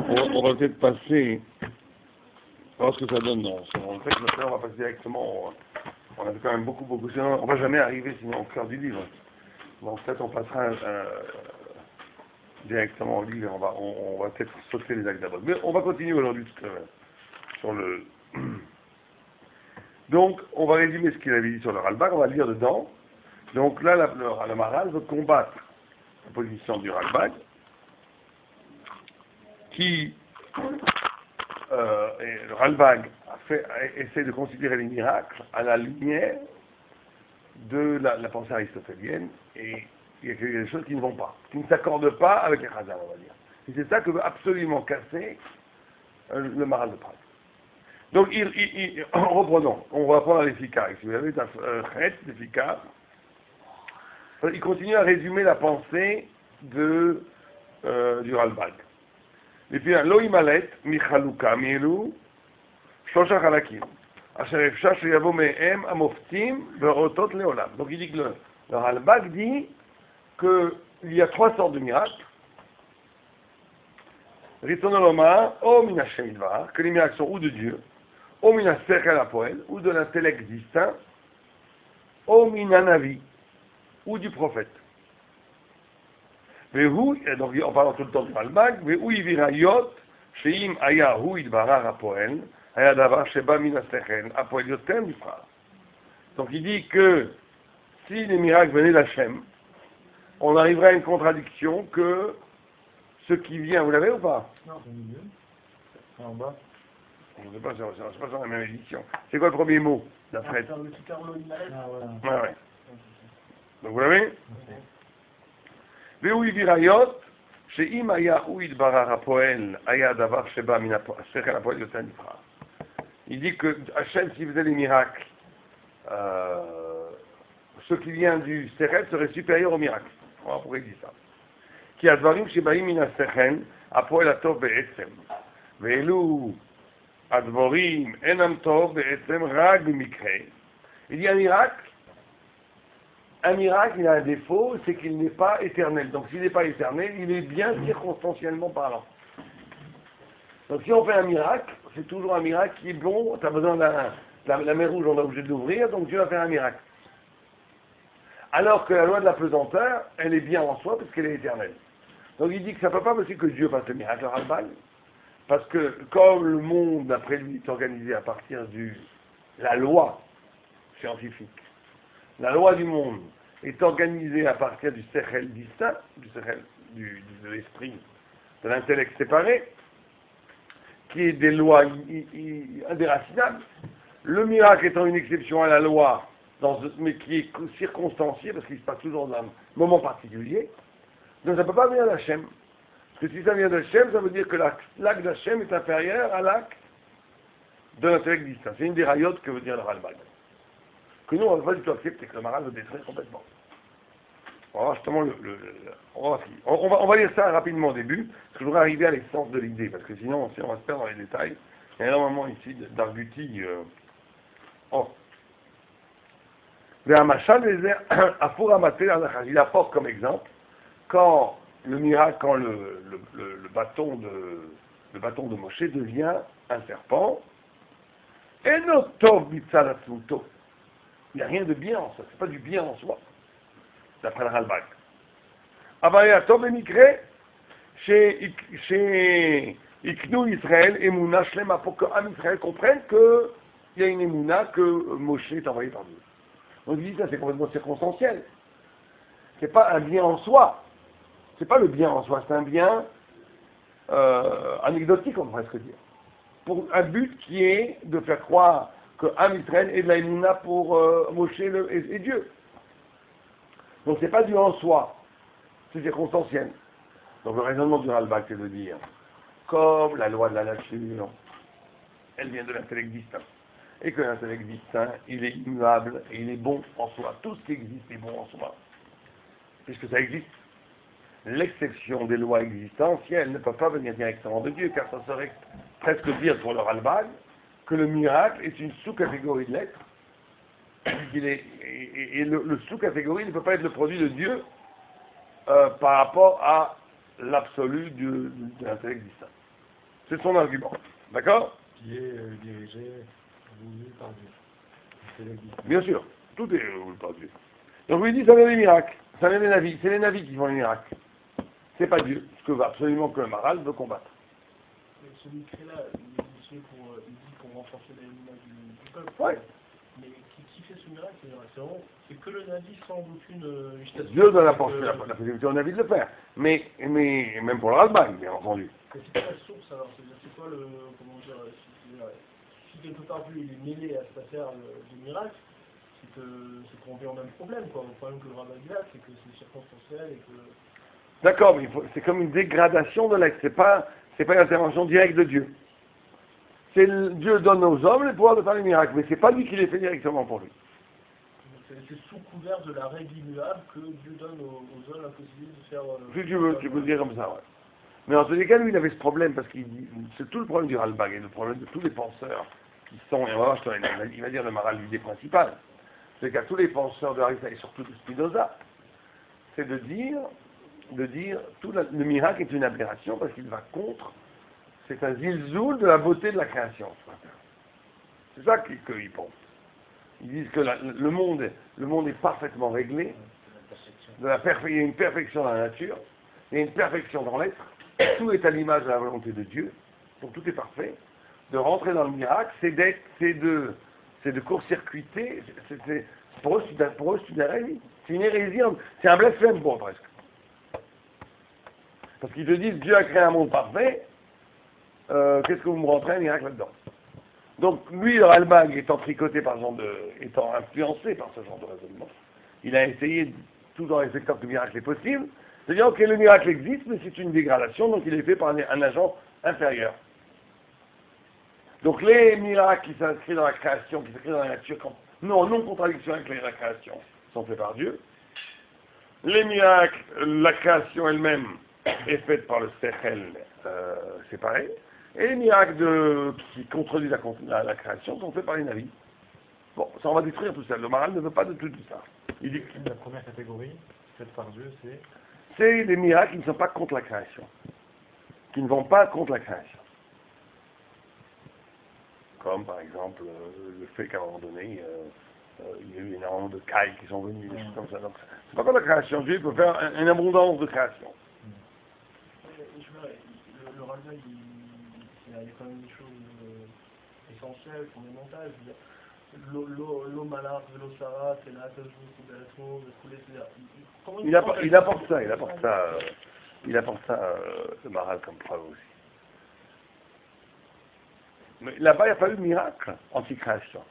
On va peut-être passer, voir ce que ça donne. En fait, maintenant, on va passer directement, on a quand même beaucoup, sinon on va jamais arriver sinon au cœur du livre. Donc peut-être on passera directement au livre, on va peut-être sauter les actes d'abord. Mais on va continuer aujourd'hui sur le... Donc, on va résumer ce qu'il avait dit sur le Ralbag, on va lire dedans. Donc là, le Maharal veut combattre la position du Ralbag, qui, le Ralbag essaie de considérer les miracles à la lumière de la pensée aristotélienne, et il y a des choses qui ne vont pas, qui ne s'accordent pas avec les Chazal, on va dire. Et c'est ça que veut absolument casser le Maharal de Prague. Donc, reprenons, on va prendre les Fikar. Si vous avez des Fikar, il continue à résumer la pensée du Ralbag. Et puis, Lo imalet, michaluka, mielu, shosha chalakim. Asher efshar sheyavo mehem amoftim verotot leolam. Donc, il dit que le Ralbag dit qu'il y a trois sortes de miracles. Riton oloma, o min Hashem idvar, que les miracles sont ou de Dieu, o min ha-sechel ha-poel, ou de l'intellect distinct, o min ha-navi, ou du prophète. Donc en parlant tout le temps du Ralbag, vehu ivirayot, sheim aya hu idbarar ha-poel, aya davar sheba min ha-sechel, ha-poel yotem nifra. Donc il dit que si les miracles venaient d'Hachem, on arriverait à une contradiction que ce qui vient, vous l'avez ou pas? Non, c'est mieux. En bas. Je ne sais pas, c'est pas dans la même édition. C'est quoi le premier mot d'après? Ouais. Donc vous l'avez? Vehu ivirayot, sheim aya hu idbarar ha-poel, aya davar sheba min ha-sechel ha-poel yotem nifra. Il dit que Hachem, s'il faisait les miracles, ce qui vient du sechel serait supérieur au miracle. Voilà pourquoi il dit ça. Ki advarim shebaim min ha-sechel ha-poel hatov be'etzem. Ve'elu advorim enam tov be'etzem rag b'mikre. Il dit un miracle, il a un défaut, c'est qu'il n'est pas éternel. Donc s'il n'est pas éternel, il est bien circonstanciellement parlant. Donc si on fait un miracle, c'est toujours un miracle qui est bon, tu as besoin la mer rouge, on est obligé de l'ouvrir, donc Dieu va faire un miracle. Alors que la loi de la pesanteur, elle est bien en soi parce qu'elle est éternelle. Donc il dit que ça ne peut pas aussi que Dieu fasse le miracle à Ralbag, parce que comme le monde, d'après lui, est organisé à partir de la loi scientifique, la loi du monde est organisée à partir du sechel distinct, du sechel de l'esprit, de l'intellect séparé, qui est des lois indéracinables. Le miracle étant une exception à la loi, mais qui est circonstancié, parce qu'il se passe toujours dans un moment particulier, donc ça ne peut pas venir d'Hachem. Parce que si ça vient d'Hachem, ça veut dire que l'acte d'Hachem est inférieur à l'acte de l'intellect distinct. C'est une des rayotes que veut dire le Ralbag. Que nous, on ne va pas du tout accepter, que le Maharal veut détruire complètement. On va voir justement on va lire ça rapidement au début, parce que je voudrais arriver à l'essence de l'idée, parce que sinon on va se perdre dans les détails. Il y a énormément ici d'argutis. Il apporte comme exemple, quand le miracle, quand le bâton de Moshe devient un serpent, et notov mitzalatzmuto. Il n'y a rien de bien en soi, c'est pas du bien en soi, d'après le Ralbag. Abayatov et migré chez Iknu Israël et Mouna Shlema, pour que Am Israël comprenne qu'il y a une Emouna que Moshe est envoyé par Dieu. Donc il dit ça, c'est complètement circonstanciel. C'est pas un bien en soi. C'est pas le bien en soi, c'est un bien anecdotique, on pourrait presque dire. Pour un but qui est de faire croire que Am Israël est de la Emouna pour Moshe et Dieu. Donc c'est pas du en soi, c'est circonstanciel. Donc le raisonnement du Ralbag, c'est de dire, comme la loi de la nature, elle vient de l'intellect distinct, et que l'intellect distinct, il est immuable et il est bon en soi. Tout ce qui existe est bon en soi, puisque ça existe. L'exception des lois existentielles ne peut pas venir directement de Dieu, car ça serait presque dire pour le Ralbag que le miracle est une sous-catégorie de l'être, et le sous-catégorie ne peut pas être le produit de Dieu par rapport à l'absolu de l'intellect distinct. C'est son argument. D'accord? Qui est dirigé, voulu par Dieu. C'est l'existence. Bien sûr. Tout est voulu par Dieu. Donc, lui dit, ça vient des miracles. Ça vient des navis. C'est les navis qui font les miracles. C'est pas Dieu. Ce que va absolument que le Maral veut combattre. Mais celui qui est là, il dit pour renforcer l'image du peuple. Ouais. Mais qui fait ce miracle, c'est que le navi sans aucune législation. Dieu donne la possibilité au navi de le faire. Mais même pour le Ralbag, bien entendu. Mais c'est pas la source alors, c'est quoi le. Comment dire, si quelque part Dieu il est mêlé à cette affaire de miracle, c'est qu'on vit en même problème, quoi. Le problème que le rabbin dit là, c'est que c'est circonstanciel et que. D'accord, mais c'est comme une dégradation de l'être. C'est pas une intervention directe de Dieu. Dieu donne aux hommes le pouvoir de faire les miracles, mais c'est pas lui qui les fait directement pour lui. C'est sous couvert de la règle immuable que Dieu donne aux hommes la possibilité de faire. Si tu peux dire comme ça, ouais. Mais en tous les cas, lui, il avait ce problème, parce qu'il dit, c'est tout le problème du Ralbag et le problème de tous les penseurs qui sont, et on va voir, il va dire le Maral, l'idée principale, c'est qu'à tous les penseurs de Aristote et surtout de Spinoza, c'est de dire le miracle est une aberration parce qu'il va contre, c'est un zilzoul de la beauté de la création. C'est ça qu'ils pensent. Ils disent que le monde est parfaitement réglé, il y a une perfection dans la nature, il y a une perfection dans l'être, tout est à l'image de la volonté de Dieu, donc tout est parfait. De rentrer dans le miracle, c'est de court-circuiter, pour eux c'est une hérésie. C'est une hérésie, c'est un blasphème pour eux presque. Parce qu'ils te disent, Dieu a créé un monde parfait, qu'est-ce que vous me rentrez un miracle là-dedans? Donc lui, le Ralbag, étant influencé par ce genre de raisonnement, il a essayé, tout en respectant que le miracle est possible, de dire, ok, le miracle existe, mais c'est une dégradation, donc il est fait par un agent inférieur. Donc les miracles qui s'inscrivent dans la création, qui s'inscrivent dans la nature, non contradiction avec la création, sont faits par Dieu. Les miracles, la création elle-même est faite par le Sechel séparé. Et les miracles qui contredisent la création sont faits par les navis. Bon, ça on va détruire tout ça. Le Maral ne veut pas de tout ça. Il dit que La première catégorie, faite par Dieu, c'est des miracles qui ne sont pas contre la création. Qui ne vont pas contre la création. Comme par exemple le fait qu'à un moment donné, il y a eu énormément de cailles qui sont venues, des choses comme ça. Donc, c'est pas contre la création. Dieu peut faire une abondance de création. Le Ralbag, il y a quand même des choses essentielles, fondamentales. L'eau malade, l'eau sarat, c'est là que je vous Il apporte ça, le Maral comme preuve aussi. Mais là-bas, il n'y a pas eu de miracle anti-création.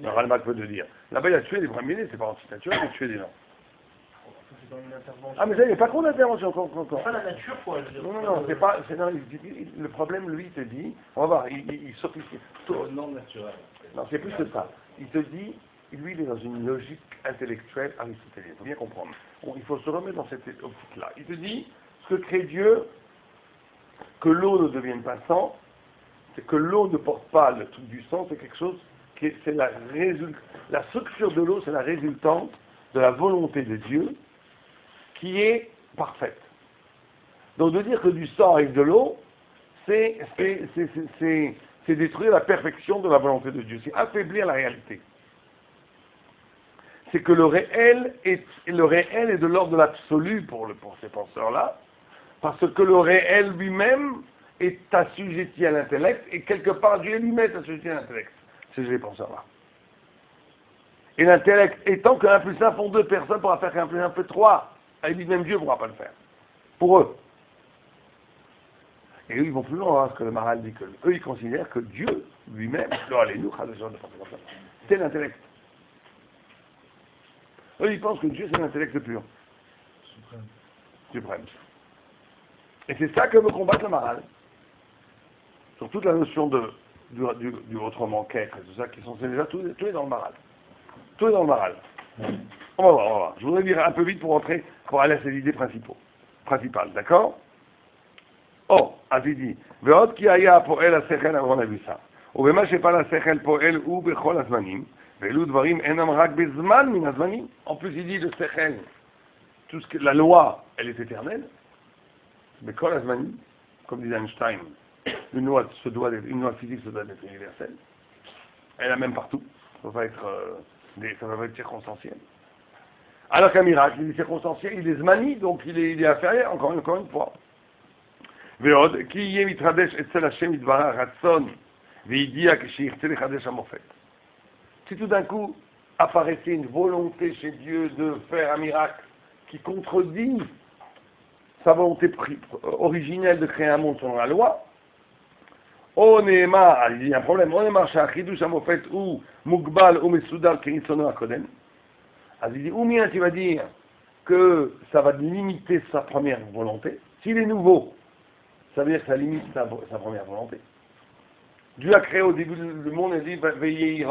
Le Ralbag peut le dire. Là-bas, il a tué des premiers-nés, c'est pas anti-nature, il a tué des gens. C'est dans une intervention. Ah, mais ça, il n'y a pas contre l'intervention encore. C'est pas la nature, quoi. Non, c'est pas. Le problème, lui, il te dit, on va voir, il sophistike. non naturel. Non, c'est plus que ça. Il te dit, lui, il est dans une logique intellectuelle aristotélien. Il faut bien comprendre. Bon, il faut se remettre dans cette optique-là. Il te dit, ce que crée Dieu, que l'eau ne devienne pas sang, c'est que l'eau ne porte pas le truc du sang, c'est quelque chose c'est la structure de l'eau, c'est la résultante de la volonté de Dieu qui est parfaite. Donc de dire que du sang avec de l'eau, c'est détruire la perfection de la volonté de Dieu, c'est affaiblir la réalité. C'est que le réel est de l'ordre de l'absolu pour ces penseurs-là, parce que le réel lui-même est assujetti à l'intellect, et quelque part Dieu lui-même est assujetti à l'intellect. C'est les penseurs-là. Et l'intellect étant que 1 plus 1 font 2 personnes, pourra faire qu'un plus 1 fait 3. Ils disent même Dieu ne pourra pas le faire. Pour eux. Et eux, ils vont plus loin, parce que le Maral dit que eux, ils considèrent que Dieu lui-même, c'est l'intellect. Eux, ils pensent que Dieu, c'est l'intellect pur. Suprême. Et c'est ça que veut combattre le Maral. Sur toute la notion du autrement qu'être et tout ça, c'est déjà tout est dans le Maral. Tout est dans le Maral. On va voir. Je voudrais dire un peu vite pour aller à ces idées principales, d'accord? Oh, il dit, Ve'od ki haya po'el ha'sechel, on a vu ça. U'bema shepal ha'sechel po'el hu bechol hazmanim, ve'elu dvarim enam rak bezman min hazmanim. En plus, il dit le sechel, la loi, elle est éternelle, bechol hazmanim, comme disait Einstein, une loi physique se doit d'être universelle. Elle a même partout. Ça ne peut pas être circonstanciel. Alors qu'un miracle, il est circonstanciel, il est zmani, donc il est inférieur, encore une fois. ועוד, כי יהיה מתחדש אצל השם יתברך רצון וידיע כשירצה לחדש המופת. Si tout d'un coup apparaissait une volonté chez Dieu de faire un miracle qui contredit sa volonté originelle de créer un monde selon la loi, on est marre, il y a un problème, on est marre chez Achidush Hamofet ou Mugbal ou Mesudar Kiritzono Akodem. Alors il dit, ou bien tu vas dire que ça va limiter sa première volonté. S'il est nouveau, ça veut dire que ça limite sa première volonté. Dieu a créé au début du monde et dit, veillez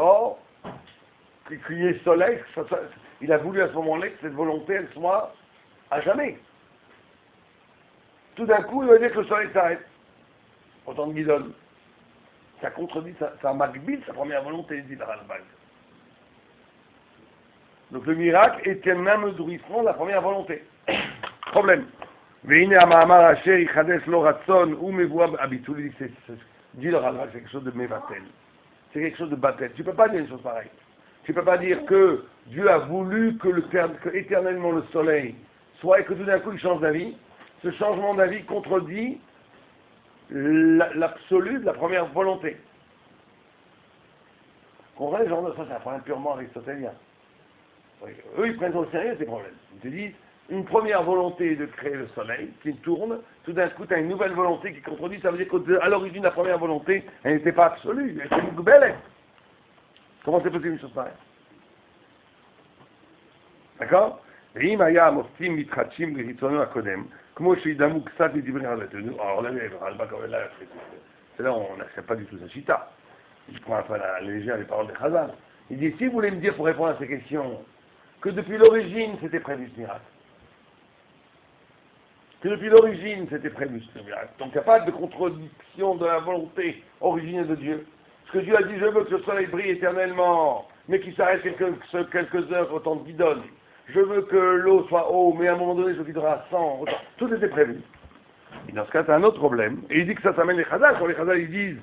qu'il y ait soleil, il a voulu à ce moment-là que cette volonté, elle soit à jamais. Tout d'un coup, il va dire que le soleil s'arrête. Autant de Guidon. Ça contredit, ça magbile sa première volonté, dit le Ralbag. Donc le miracle est un ameurissement de la première volonté. Problème. Dit le Ralbag, c'est quelque chose de mévatel. C'est quelque chose de batel. Tu ne peux pas dire une chose pareille. Tu ne peux pas dire que Dieu a voulu que éternellement le soleil soit et que tout d'un coup il change d'avis. Ce changement d'avis contredit l'absolu de la première volonté. Comprenez, genre, ça c'est un problème purement aristotélien. Eux ils prennent au sérieux ces problèmes. Ils te disent, une première volonté de créer le soleil qui tourne, tout d'un coup tu as une nouvelle volonté qui contredit, ça veut dire qu'à l'origine la première volonté, elle n'était pas absolue, elle était belle. Comment c'est possible une chose pareille? D'accord? ואם היה המופתים מתחדשים לרצונו הקודם, כמו שידמו קצת מדברי הרבנו, alors là, c'est là on n'accepte pas du tout sa chita. Il prend un peu à la légère les paroles de Chazal. Il dit, si vous voulez me dire pour répondre à ces questions, que depuis l'origine c'était prévu ce miracle, que depuis l'origine c'était prévu ce miracle, donc il n'y a pas de contradiction de la volonté originelle de Dieu. Ce que Dieu a dit, je veux que le soleil brille éternellement, mais qu'il s'arrête quelques heures au temps de Guidon. Je veux que l'eau soit haut, mais à un moment donné, je guiderai à 100. Tout était prévu. Et dans ce cas, c'est un autre problème. Et il dit que ça s'amène les Chazal. Quand les Chazal, ils disent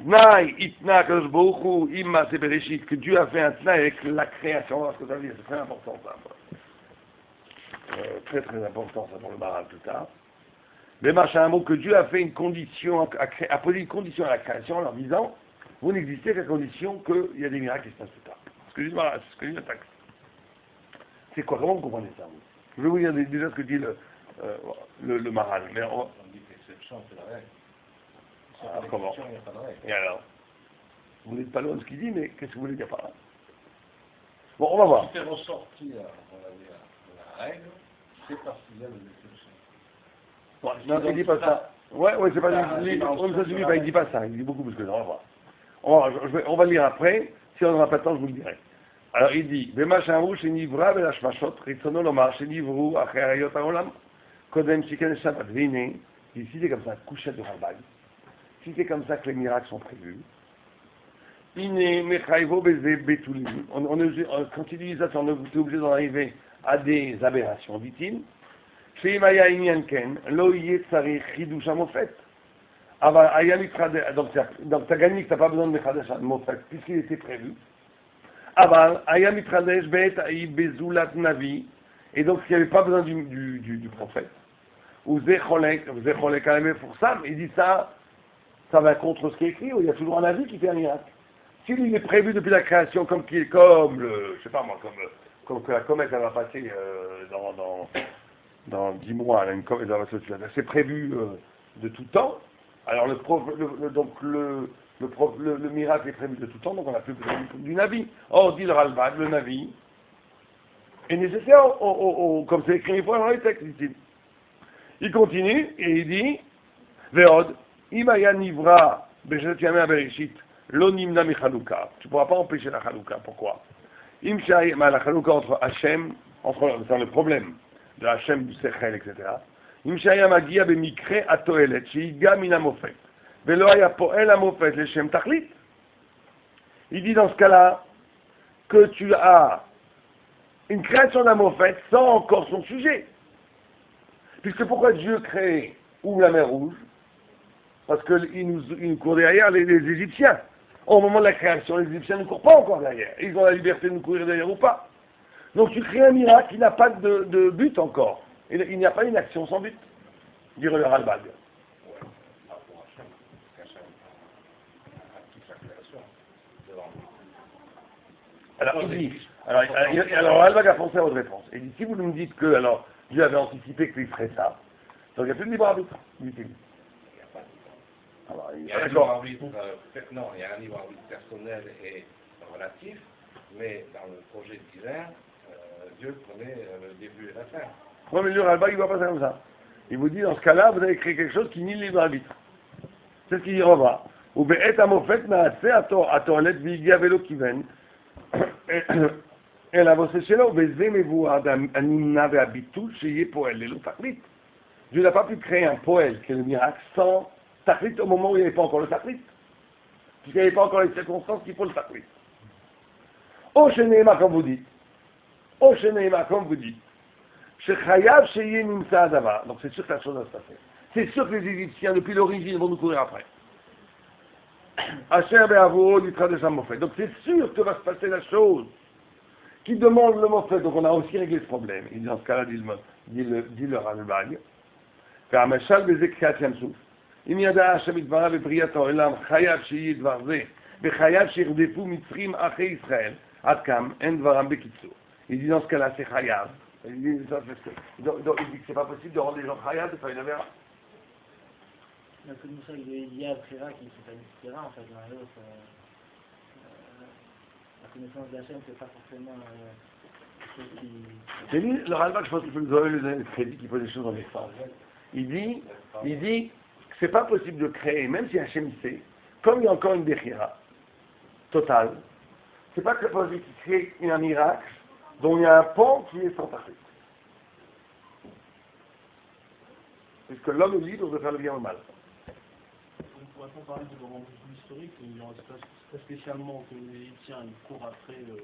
Tnaï, Itna, Kadosh Baruch Hu, Imma, Sebereshit, que Dieu a fait un Tnaï avec la création. On va voir ce que ça veut dire. C'est très important, ça. Très, très important, ça, pour le Maral, plus tard. Mais c'est un mot que Dieu a fait une condition, a posé une condition à la création en leur disant vous n'existez qu'à condition qu'il y a des miracles qui se passent plus tard. Ce que dit le Maral, c'est ce que dit le texte. C'est quoi? Comment vous comprenez ça? Je vais vous dire déjà ce que dit le Maral. Mais on dit que l'exception, c'est la règle. Comment? Il n'y a pas de règle. Et alors? Vous n'êtes pas loin de ce qu'il dit, mais qu'est-ce que vous voulez dire par là? Bon, on va voir. Ce qui fait ressortir, on va dire, la règle, c'est parce qu'il y a des exceptions. Ouais, non, il ne dit pas ça. Ouais, c'est pas il dit pas ça. Il dit beaucoup plus que ça. On va voir. On va lire après. Si on n'aura pas de temps, je vous le dirai. Alors il dit, Bema Shamru Shenivra Belashmashot, Ritzono Lomar Shenivru Acher Hayot Haolam, Kodem Shiken Shabbat Vine. Si c'est comme ça, couchette de Rambag, si c'est comme ça que les miracles sont prévus, Ine Mechayvo Beze Betulim. Quand il dit ça, on est obligé d'en arriver à des aberrations, dit-il. Sheimaya Inyanken, Lo Yeh Tzarich Chidush HaMofet. Donc tu as gagné que tu n'as pas besoin de Mechadesh HaMofet, puisqu'il était prévu. Aval, Aya Mitradesh Bet Aï Bezulat Navi, et donc il n'y avait pas besoin du prophète. Ou Zecholek Alemé pour ça, il dit ça va contre ce qui est écrit, il y a toujours un avis qui fait un miracle. S'il est prévu depuis la création, comme je sais pas moi, comme que la comète elle va passer dans 10 mois, une comète va passer au-dessus, c'est prévu de tout temps, alors le miracle est prévu de tout temps, donc on n'a plus besoin du Navi. Or, dit le Ralbag, le Navi est nécessaire, comme c'est écrit une fois dans les textes, dit-il. Il continue, et il dit, Veod, Imaya Nivra, Beshet Yameh Bereshit, Lo Nimna Mi Chaluka. Tu ne pourras pas empêcher la Chaluka. Pourquoi? La Chaluka entre Hachem, c'est le problème de Hachem, du Sechel, etc. Imshaya Magia Bemikre Atoelet, Sheiga Mina Mofet. Il dit dans ce cas-là que tu as une création d'un Mofet sans encore son sujet. Puisque pourquoi Dieu crée ou la mer Rouge Parce qu'ils nous courent derrière les Égyptiens. Au moment de la création, les Égyptiens ne courent pas encore derrière. Ils ont la liberté de nous courir derrière ou pas. Donc tu crées un miracle qui n'a pas de but encore. Il n'y a pas une action sans but, dirait le Ralbag. Alors Ralbag a pensé à votre réponse. Il dit, si vous me dites que alors Dieu avait anticipé qu'il ferait ça, donc il n'y a plus de libre arbitre, dit-il. Il y a un libre arbitre, non, il y a un libre arbitre personnel et relatif, mais dans le projet divin, Dieu connaît le début et la fin. Oui, mais le Ralbag, il ne va pas faire comme ça. Il vous dit, dans ce cas-là, vous avez créé quelque chose qui nie le libre arbitre. C'est ce qu'il dit Rova. Ou be'et amofet na'aseh atolet v'higia velo kiven. אלא ועושה שלו, וזה מבואר הנמנע והביטול שיהיה פועל ללא תכלית. Dieu n'a pas pu créer un poël qui est le miracle sans tachlit au moment où il n'y avait pas encore le tachlit. Puisqu'il n'y avait pas encore les circonstances qu'il faut le tachlit. Au Sheneema, comme vous dites. Au Sheneema, comme vous dites. Shechayav sheye nimsa adava. Donc c'est sûr que la chose va se passer. C'est sûr que les Égyptiens, depuis l'origine, vont nous courir après. Asher be'avo l'itra de Samofet. Donc c'est sûr que va se passer la chose qui demande le Mofet. Donc on a aussi réglé ce problème. Et dans ce cas-là, dit le Ralbag, והמשל בזה קריאת ים סוף. אם ידע השם את דבריו בבריאת העולם, חייב שיהיה דבר זה, וחייב שירדפו מצרים אחרי ישראל, עד כאן אין דברם בקיצור. Il dit dans ce cas-là, c'est chayav. Il dit que c'est pas possible de rendre les gens chayav, c'est pas une avéra. Donc c'est pour ça qu'il y a Abkhira qui c'est pas une en fait, l'un et l'autre. La connaissance d'Hachem, c'est pas forcément quelque chose qui... C'est lui, le Ralbag, je pense qu'il faut nous donner le crédit qui pose les choses dans les sens. Il dit que c'est pas possible de créer, même si Hachem sait, comme il y a encore une Bechira totale, c'est pas possible de créer un miracle dont il y a un pont qui est sans parfait. Puisque l'homme est libre de faire le bien ou le mal. Pour être parler de vraiment plus historique, il n'y aura pas spécialement que les Égyptiens courent après les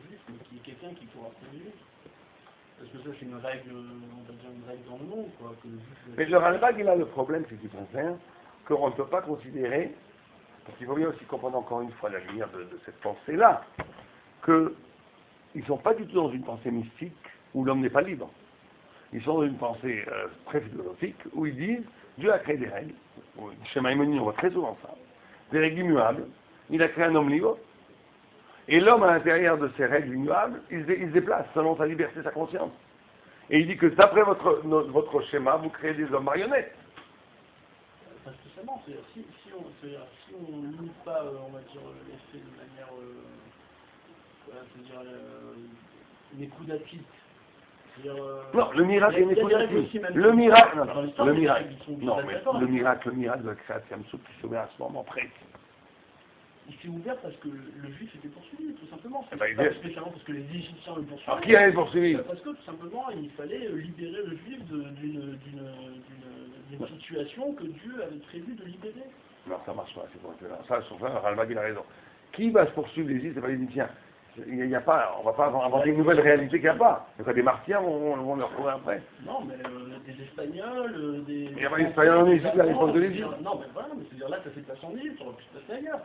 Juifs, mais qu'il y ait quelqu'un qui court après les Juifs. Parce que ça, c'est une règle, on va dire une règle dans le monde, quoi. Mais le Ralbag, il a le problème, c'est qu'il pense bien qu'on ne peut pas considérer, parce qu'il faut bien aussi comprendre encore une fois la lumière de cette pensée-là, qu'ils ne sont pas du tout dans une pensée mystique où l'homme n'est pas libre. Ils sont dans une pensée très philosophique où ils disent Dieu a créé des règles. Chez Maïmonide, on voit très souvent ça. Des règles immuables. Il a créé un homme libre. Et l'homme, à l'intérieur de ces règles immuables, il se déplace selon sa liberté, sa conscience. Et il dit que d'après votre schéma, vous créez des hommes marionnettes. Pas spécialement. Si on ne limite pas, on va dire, l'effet de manière, c'est-à-dire une écoudatique. Non, le miracle est une écoudatique. Le miracle, le miracle de la création qui se met à ce moment précis. Il s'est ouvert parce que le juif était poursuivi, tout simplement. C'est pas spécialement parce que les Égyptiens le poursuivaient. Alors qui allait le poursuivre? Parce que tout simplement, il fallait libérer le juif d'une situation que Dieu avait prévu de libérer. Non, ça marche pas, c'est pour là. Ça, sur ça, Ralbag, il a raison. Qui va se poursuivre les Égyptiens? C'est pas les Égyptiens. Il y a pas, on va pas inventer une nouvelle réalité qu'il n'y a pas. Donc des Martiens vont leur trouver après. Non, mais des Espagnols, des... Il n'y a pas d'Espagnols en Égypte à l'époque de l'Égypte. Non, mais voilà, mais c'est-à-dire là, ça fait passer en Égypte, ça aurait pu se passer ailleurs.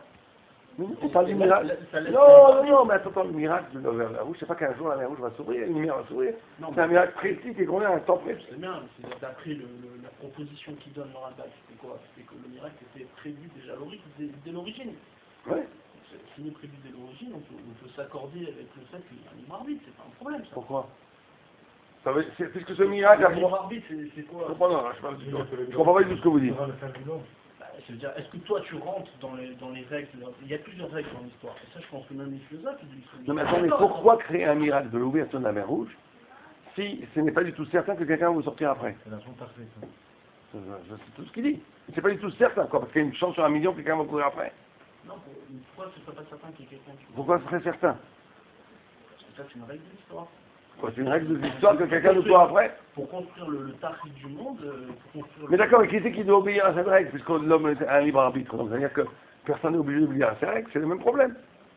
On parle du miracle. Non, mais attends, le miracle de la mer Rouge, c'est pas qu'un jour la mer Rouge va s'ouvrir, une lumière va s'ouvrir. C'est un miracle précis qui est qu'on a un temps précis. C'est bien, c'est d'après la proposition qu'il donne le Ralbag, c'était quoi? C'était que le miracle était prévu déjà dès l'origine. Oui. S'il est prévu dès l'origine, on peut s'accorder avec le fait qu'il y a un libre arbitre, c'est pas un problème ça. Pourquoi? Puisque ce miracle a... Le libre arbitre, c'est quoi? Je comprends pas du tout ce que vous dites. Ça veut dire, est-ce que toi tu rentres dans les règles? Il y a plusieurs règles dans l'histoire. Et ça, je pense que même les philosophes disent. Non, mais attendez, pourquoi créer un miracle de l'ouverture de la mer Rouge si ce n'est pas du tout certain que quelqu'un va vous sortir après? C'est la chance parfaite. C'est tout ce qu'il dit. C'est pas du tout certain, quoi, parce qu'il y a une chance sur 1 million que quelqu'un va courir après. Non, pourquoi ce serait pas certain qu'il y ait quelqu'un qui... Pourquoi ce serait certain? Parce que ça, c'est une règle de l'histoire. C'est une règle de l'histoire que quelqu'un nous court après? Pour construire le tarif du monde, pour construire... Mais d'accord, mais qui c'est qui doit obéir à cette règle, puisque l'homme est un libre arbitre? Donc, c'est-à-dire que personne n'est obligé d'obéir à ces règles, c'est le même problème.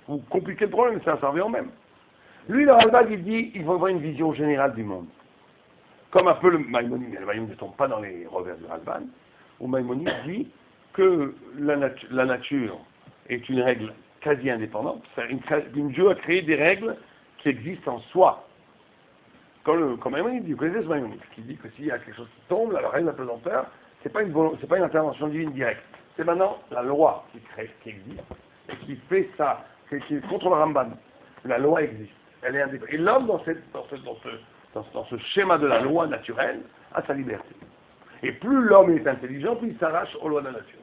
Vous compliquez le problème, ça revient au même. Lui, le Ralbag, il dit, il faut avoir une vision générale du monde. Comme un peu le Maïmonide, mais le Maïmonide ne tombe pas dans les revers du Ralbag. où Maïmonide dit que la nature est une règle quasi indépendante. Dieu a créé des règles qui existent en soi. Comme Maïmonide dit, vous connaissez ce Maïmonide, qui dit que s'il y a quelque chose qui tombe, la règle de la pesanteur, c'est pas une intervention divine directe. C'est maintenant la loi qui existe et qui fait ça, qui est contre le Ramban. La loi existe, elle est indépendante. Et l'homme dans ce schéma de la loi naturelle a sa liberté. Et plus l'homme est intelligent, plus il s'arrache aux lois de la nature.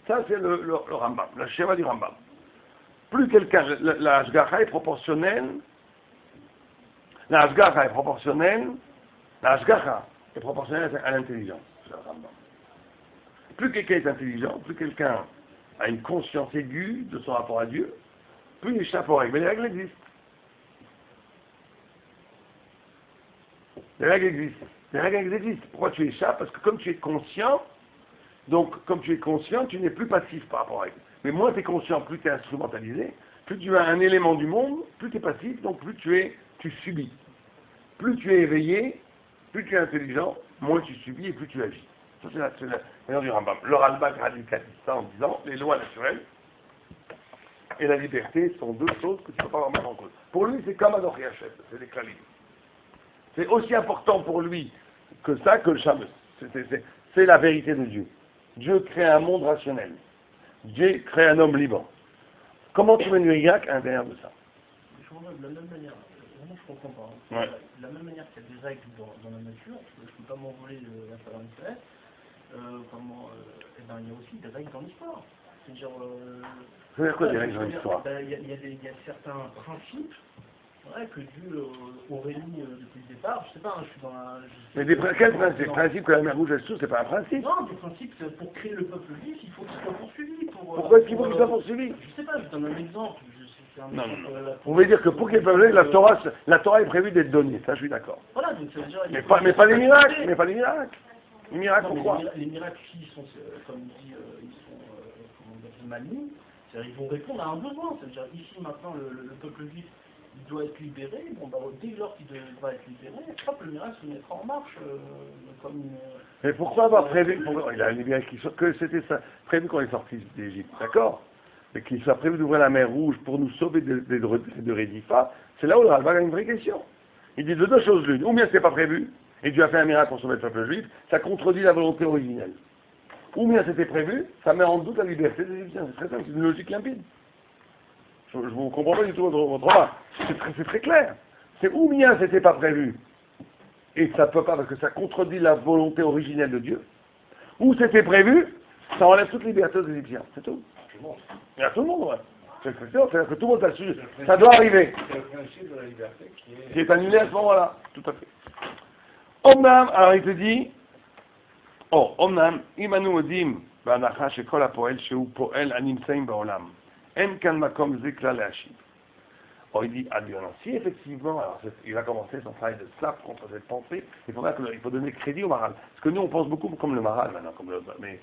Ça c'est le Rambam, le schéma du Rambam. Plus quelqu'un, la Hashgacha est proportionnelle. La Hashgacha est proportionnelle à l'intelligence. C'est le Rambam. Plus quelqu'un est intelligent, plus quelqu'un a une conscience aiguë de son rapport à Dieu, plus il échappe aux règles. Mais les règles existent. Les règles existent. Pourquoi tu échappes? Parce que comme tu es conscient, tu n'es plus passif par rapport aux règles. Mais moins tu es conscient, plus tu es instrumentalisé, plus tu as un élément du monde, plus tu es passif, donc plus tu subis. Plus tu es éveillé, plus tu es intelligent, moins tu subis et plus tu agis. Ça c'est la manière du Rambam. Le Rambam radicalise ça en disant les lois naturelles et la liberté sont deux choses que tu ne peux pas avoir en cause. Pour lui, c'est comme Anochi Hachem, c'est des klalim. C'est aussi important pour lui que ça, que le Shabbos. C'est la vérité de Dieu. Dieu crée un monde rationnel. Dieu crée un homme libre. Comment tu mets le Y à l'intérieur de ça? De la même manière, vraiment je comprends pas. Ouais. De la même manière qu'il y a des règles dans la nature, je ne peux pas m'envoler la parenthèse, il y a aussi des règles dans l'histoire. C'est-à-dire... Ça veut dire quoi des règles dans l'histoire? Il y a certains principes que Dieu aurait mis depuis le départ. Je sais pas, je suis dans la... Mais quel principe? Des principes que la mer rouge elle s'ouvre, c'est pas un principe? Non, des principes, pour créer le peuple juif, il faut qu'il soit poursuivi. Pourquoi est-ce qu'il faut qu'il soit poursuivi? Je sais pas, je donne un exemple. Non. Vous voulez dire que pour qu'il y ait peuple juif, la Torah est prévue d'être donnée, ça je suis d'accord. Voilà, donc ça veut dire... Mais pas les miracles, Les miracles, pourquoi? Les miracles, s'ils sont, comme dit, ils sont malignés, c'est-à-dire ils vont répondre à un besoin. C'est-à-dire ici, maintenant, le peuple juif, il doit être libéré. Dès lors qu'il devra être libéré, hop, le miracle se mettra en marche comme une... Mais pourquoi avoir prévu il a libéré que c'était ça, prévu qu'on est sorti d'Égypte, d'accord? Mais qu'il soit prévu d'ouvrir la mer Rouge pour nous sauver de Rédifa, c'est là où le Ralbag a une vraie question. Il dit de deux choses l'une. Ou bien c'est pas prévu, et Dieu a fait un miracle pour sauver le peuple juif, ça contredit la volonté originelle. Ou bien c'était prévu, ça met en doute la liberté des Égyptiens. C'est très simple, c'est une logique limpide. Je ne vous comprends pas du tout votre remarque. C'est très clair. C'est ou bien c'était pas prévu, et ça ne peut pas parce que ça contredit la volonté originelle de Dieu, ou c'était prévu, ça enlève toute liberté des Égyptiens. C'est tout. Il y a tout le monde, ouais. C'est-à-dire que tout le monde a su. Ça doit arriver. C'est le principe de la liberté qui est annulé à ce moment-là. Tout à fait. Omnam, alors il te dit, Omnam, imanu odim, ba'anacha shekol ha'poel shehu poel animseim ba'olam. En kan makom ze klal le'ashiv. Or il dit, si effectivement, alors il va commencer son travail de slap contre cette pensée, il faut donner crédit au Maral. Parce que nous on pense beaucoup comme le Maral maintenant, mais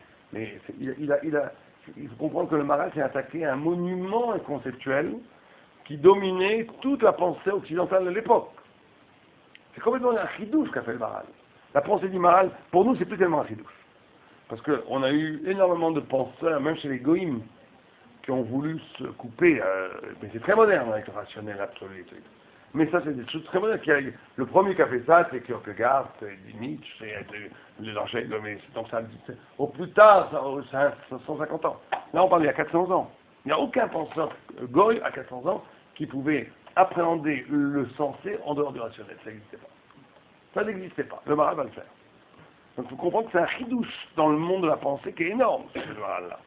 il faut comprendre que le Maral s'est attaqué à un monument conceptuel qui dominait toute la pensée occidentale de l'époque. C'est complètement un chidouche qu'a fait le Maral. La pensée du Maral, pour nous, c'est plus tellement un chidouche. Parce qu'on a eu énormément de penseurs, même chez les Goïms, qui ont voulu se couper, mais c'est très moderne avec le rationnel absolu et tout. Mais ça, c'est des choses très modernes. Le premier qui a fait ça, c'est Kierkegaard, c'est Nietzsche, c'est l'Angèle, mais donc ça, au plus tard, ça a 150 ans. Là, on parle il y a 400 ans. Il n'y a aucun penseur Goy à 400 ans qui pouvait appréhender le sensé en dehors du rationnel. Ça n'existait pas. Ça n'existait pas. Le Maral va le faire. Donc, il faut comprendre que c'est un chidouche dans le monde de la pensée qui est énorme, ce Maral-là.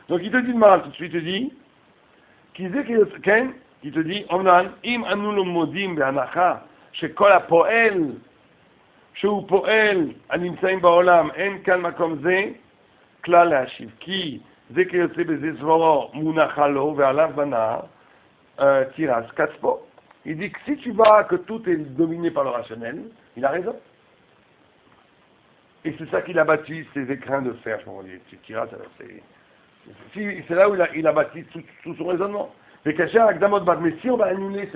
Donc, il te dit le Maral tout de suite, il te dit, il te dit, Omnan, im anu lo modim be'anacha, shekol ha'poel, shehu poel, הנמצאים בעולם, אין כאן מקום זה, כלל להשיב. כי זה כיוצא בזה זרועו מונחה לו, ועליו בנה תירס כספו. Il dit que si tu vois que tout est dominé par le rationnel, il a raison. Et c'est ça qu'il a bâti ses écrins de fer, je m'en dis, c'est là où il a bâti tout son raisonnement. Mais si on va annuler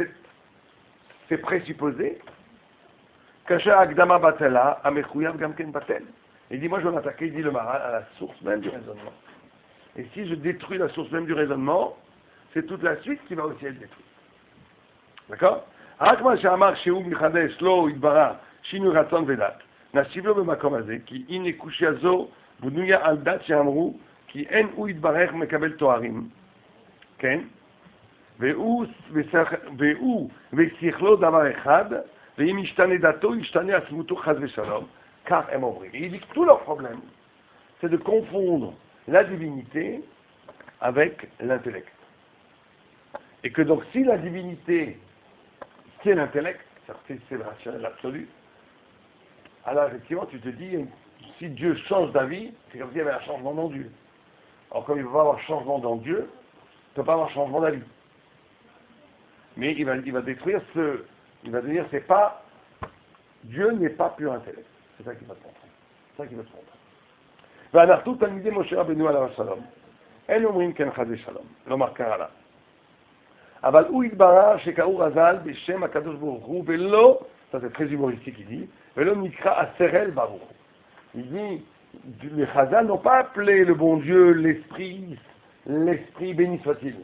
ces présupposés, Kasher Akdama Batela, Amechouyav Gamken Batel. Il dit, moi je vais m'attaquer, il dit le Maharal, à la source même du raisonnement. Et si je détruis la source même du raisonnement, c'est toute la suite qui va aussi être détruite. D'accord? רק מה שאמר שהוא מחדש לא יתברא שינוי רצון ודת, נשיב לו במקום הזה, כי הנה קושיה זו בנויה על דת שאמרו, כי אין הוא יתברך מקבל תוארים, כן? והוא ושכלו דבר אחד, ואם ישתנה דתו, ישתנה עצמותו חס ושלום, car הם אומרים. Il dit que tout leur problème, c'est de confondre la divinité avec l'intellect. Et que donc si la divinité c'est l'intellect, c'est le rationnel absolu, alors effectivement tu te dis, si Dieu change d'avis, c'est comme s'il y avait un changement dans Dieu. Alors comme il ne peut pas avoir changement dans Dieu, il ne peut pas avoir changement d'avis. Mais il va détruire il va dire c'est pas, Dieu n'est pas pur intellect. C'est ça qui va se montrer. C'est ça qui va se montrer. ואנחנו תלמידי משה רבנו עליו השלום, אין אומרים כן חס ושלום, לא מרקר עליו. אבל הוא התברר שקראו רז"ל בשם הקדוש ברוך הוא, ולא, ça c'est très humoristique il dit, ולא נקרא הסרל ברוך הוא. Il dit, les Chazal n'ont pas appelé le bon Dieu l'esprit béni soit-il.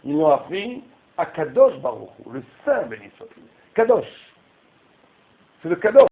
Ils l'ont appris à Kadosh Baruch Hu, le Saint béni soit-il. Kadosh. C'est le Kadosh.